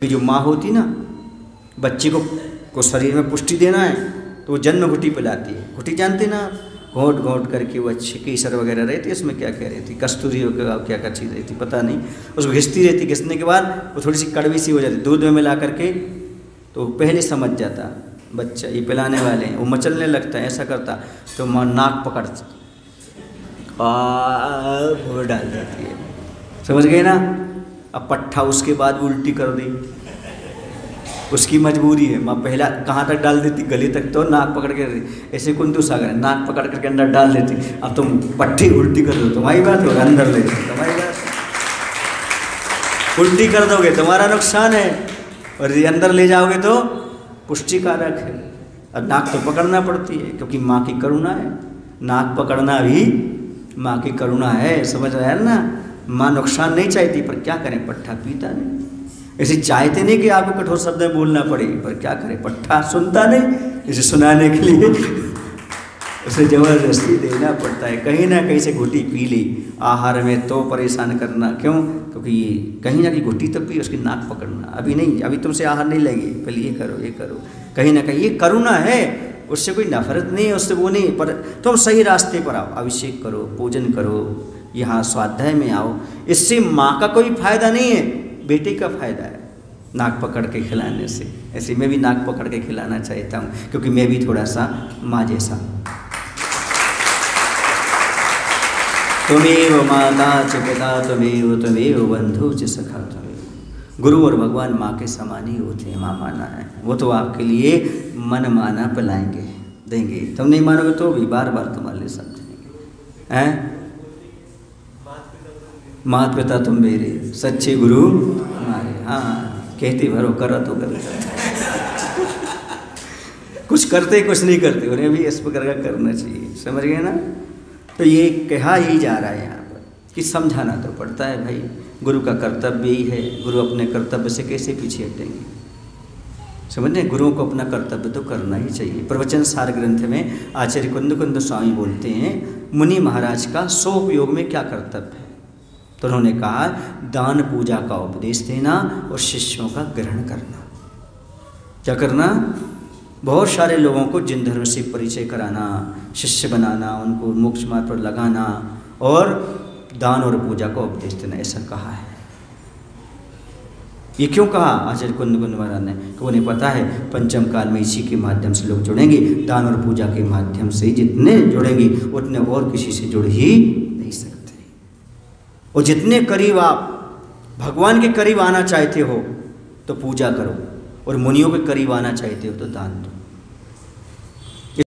जो माँ होती ना, बच्चे को शरीर में पुष्टि देना है तो वो जन्म घुटी पिलाती है। घुटी जानते ना, घोट घोट करके वो अच्छी केसर वगैरह रहती है, उसमें क्या क्या रहती, कस्तूरी क्या क्या चीज़ रहती पता नहीं, उसको घिसती रहती। घिसने के बाद वो थोड़ी सी कड़वी सी हो जाती, दूध में मिला करके तो पहले समझ जाता बच्चा ये पिलाने वाले हैं। वो मचलने लगता है, ऐसा करता तो माँ नाक पकड़ वो डाल देती है, समझ गए ना। अब पट्ठा उसके बाद उल्टी कर दी, उसकी मजबूरी है। माँ पहला कहाँ तक डाल देती, गले तक, तो नाक पकड़ के ऐसे कुंतु सागर नाक पकड़ करके अंदर डाल देती। अब तुम पट्टी उल्टी कर दो तुम्हारी बात हो, अंदर ले तुम्हारी बात, उल्टी कर दोगे तुम्हारा नुकसान है, और ये अंदर ले जाओगे तो पुष्टिकारक है। अब नाक तो पकड़ना पड़ती है क्योंकि माँ की करुणा है, नाक पकड़ना भी माँ की करुणा है, समझ रहे हैं ना। माँ नुकसान नहीं चाहती पर क्या करें, पट्ठा पीता नहीं। ऐसे चाहते नहीं कि आपको कठोर शब्द में बोलना पड़े, पर क्या करें, पट्ठा सुनता नहीं, इसे सुनाने के लिए उसे जबरदस्ती देना पड़ता है। कहीं ना कहीं से घुटी पी ली आहार में तो परेशान करना, क्यों, क्योंकि ये कहीं ना कहीं घुटी तब भी उसकी नाक पकड़ना, अभी नहीं, अभी तुमसे आहार नहीं लेगी, पहले ये करो ये करो। कहीं ना कहीं ये करुणा है, उससे कोई नफरत नहीं है, उससे वो नहीं, पर तुम सही रास्ते पर आओ, अभिषेक करो, पूजन करो, यहाँ स्वाध्याय में आओ। इससे माँ का कोई फायदा नहीं है, बेटे का फायदा है नाक पकड़ के खिलाने से। ऐसे मैं भी नाक पकड़ के खिलाना चाहता हूँ क्योंकि मैं भी थोड़ा सा माँ जैसा। त्वमेव माता च पिता त्वमेव बंधु च सखा त्वमेव। गुरु और भगवान माँ के समान ही होते हैं। माँ माना है, वो तो आपके लिए मन माना पिलाएंगे देंगे, तुम नहीं मानोगे तो भी बार बार तुम्हारे लिए समझेंगे। हैं, माता पिता तुम मेरे, सच्चे गुरु हमारे। हाँ, कहते भरो करो तो करो कुछ करते कुछ नहीं करते, उन्हें भी इस प्रकार का करना चाहिए, समझ गए ना। तो ये कहा ही जा रहा है यहाँ पर कि समझाना तो पड़ता है भाई, गुरु का कर्तव्य ही है। गुरु अपने कर्तव्य से कैसे पीछे हटेंगे, समझने। गुरुओं को अपना कर्तव्य तो करना ही चाहिए। प्रवचन सार ग्रंथ में आचार्य कुंद स्वामी बोलते हैं मुनि महाराज का 100 उपयोग में क्या कर्तव्य है, तो उन्होंने कहा दान पूजा का उपदेश देना और शिष्यों का ग्रहण करना। क्या करना, बहुत सारे लोगों को जिन धर्म से परिचय कराना, शिष्य बनाना, उनको मोक्ष मार्ग पर लगाना, और दान और पूजा का उपदेश देना, ऐसा कहा है। ये क्यों कहा आचार्य कुंद महाराज ने, तो उन्हें पता है पंचम काल में इसी के माध्यम से लोग जुड़ेंगे। दान और पूजा के माध्यम से जितने जुड़ेंगे उतने और किसी से जुड़ ही नहीं सकते। और जितने करीब आप भगवान के करीब आना चाहते हो तो पूजा करो, और मुनियों के करीब आना चाहते हो तो दान दो।